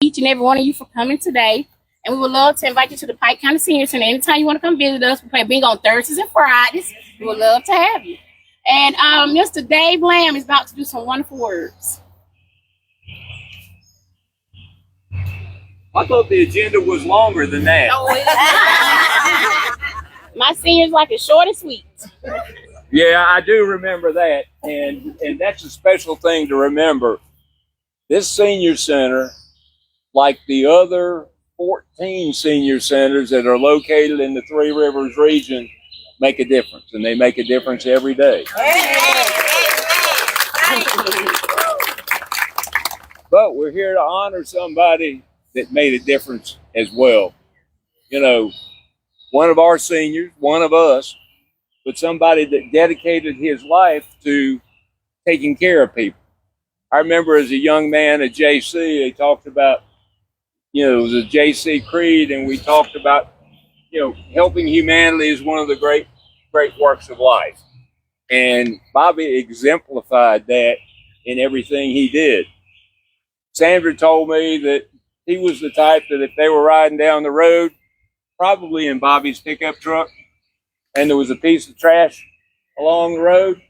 each and every one of you for coming today. And we would love to invite you to the Pike County Senior Center. Anytime you want to come visit us, we play bingo on Thursdays and Fridays. We would love to have you. And Mr. Dave Lamb is about to do some wonderful words. I thought the agenda was longer than that. My seniors like it short and sweet. Yeah, I do remember that. And that's a special thing to remember. This senior center, like the other 14 senior centers that are located in the Three Rivers region, make a difference. And they make a difference every day. But we're here to honor somebody that made a difference as well. You know, one of our seniors, one of us, but somebody that dedicated his life to taking care of people. I remember as a young man at JC, they talked about, it was a JC creed, and we talked about, helping humanity is one of the great works of life. And Bobby exemplified that in everything he did. Sandra told me that he was the type that if they were riding down the road, probably in Bobby's pickup truck, and there was a piece of trash along the road,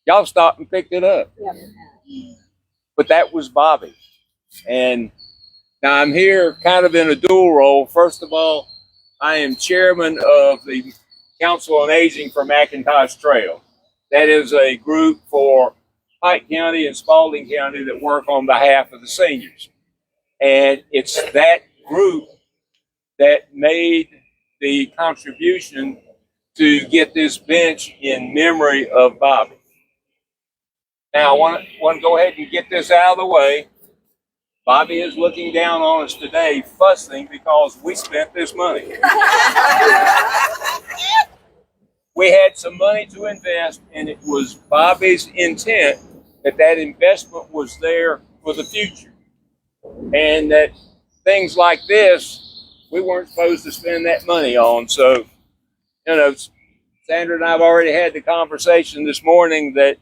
y'all stopped and picked it up. Yep. But that was Bobby. And now I'm here kind of in a dual role. First of all, I am chairman of the Council on Aging for McIntosh Trail. That is a group for Pike County and Spalding County that work on behalf of the seniors. And it's that group that made the contribution to get this bench in memory of Bobby. Now, I want to go ahead and get this out of the way. Bobby is looking down on us today, fussing because we spent this money. We had some money to invest, and it was Bobby's intent that that investment was there for the future. And that things like this, we weren't supposed to spend that money on. So, Sandra and I have already had the conversation this morning that,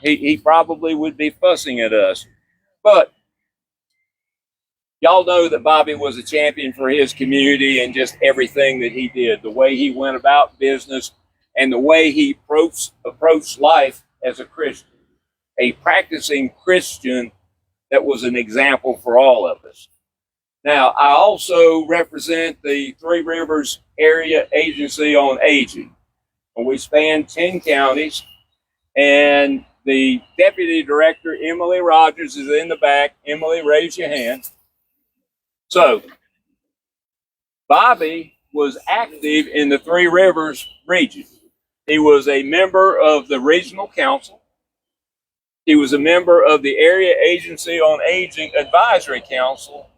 he probably would be fussing at us. But y'all know that Bobby was a champion for his community and just everything that he did, the way he went about business and the way he approached life as a Christian, a practicing Christian that was an example for all of us. Now, I also represent the Three Rivers Area Agency on Aging. And we span 10 counties, and the Deputy Director, Emily Rogers, is in the back. Emily, raise your hand. So, Bobby was active in the Three Rivers region. He was a member of the Regional Council. He was a member of the Area Agency on Aging Advisory Council,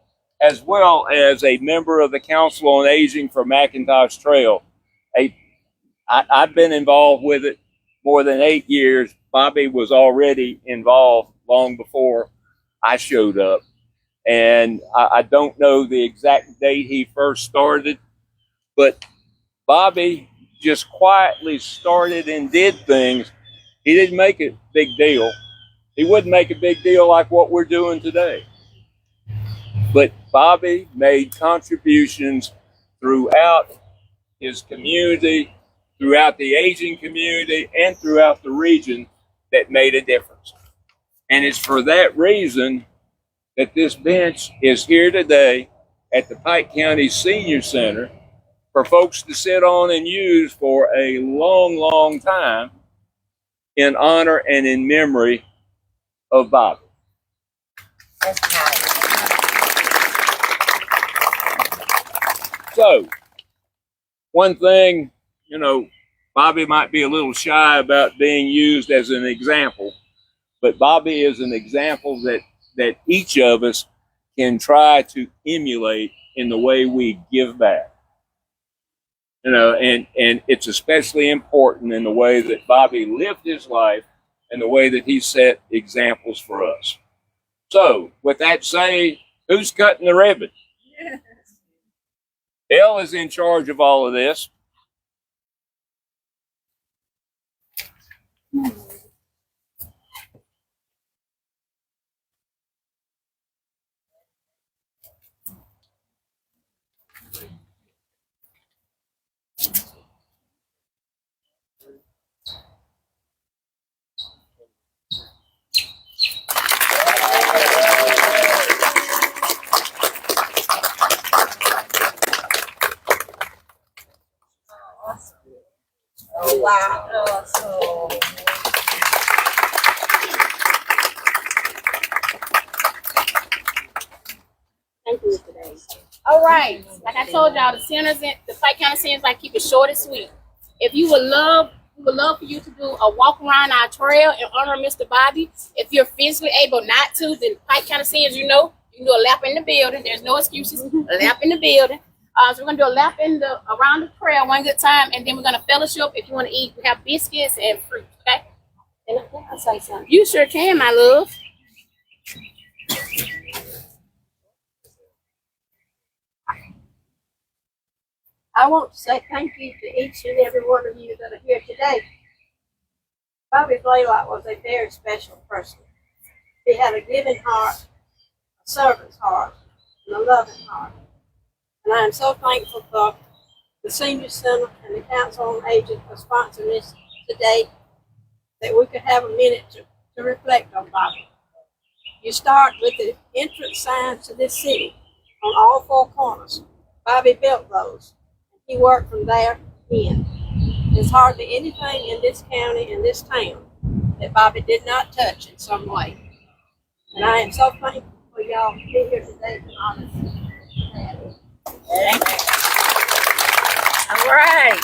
as well as a member of the Council on Aging for McIntosh Trail. I've been involved with it more than 8 years. Bobby was already involved long before I showed up. And I don't know the exact date he first started, but Bobby just quietly started and did things. He didn't make a big deal. He wouldn't make a big deal like what we're doing today. But Bobby made contributions throughout his community, throughout the aging community, and throughout the region that made a difference. And it's for that reason that this bench is here today at the Pike County Senior Center for folks to sit on and use for a long, long time in honor and in memory of Bobby. That's nice. So, one thing, Bobby might be a little shy about being used as an example, but Bobby is an example that each of us can try to emulate in the way we give back. And it's especially important in the way that Bobby lived his life and the way that he set examples for us. So, with that said, who's cutting the ribbon? Yes. Elle is in charge of all of this. All right. Like I told y'all, the centers in the Pike County Centers like keep it short and sweet. If you would love, we would love for you to do a walk around our trail in honor of Mr. Bobby. If you're physically able not to, then Pike County Centers, you know, you can do a lap in the building. There's no excuses. A lap in the building. So we're gonna do a lap in the around the trail one good time, and then we're gonna fellowship. If you want to eat, we have biscuits and fruit. Okay. And I'll say something. You sure can, my love. I want to say thank you to each and every one of you that are here today. Bobby Blalock was a very special person. He had a giving heart, a servant's heart, and a loving heart. And I am so thankful for the Senior Center and the Council on Aging for sponsoring this today, that we could have a minute to reflect on Bobby. You start with the entrance signs to this city on all four corners. Bobby built those. He worked from there in. There's hardly anything in this county, in this town, that Bobby did not touch in some way. And I am so thankful for y'all to be here today to honor him. All right.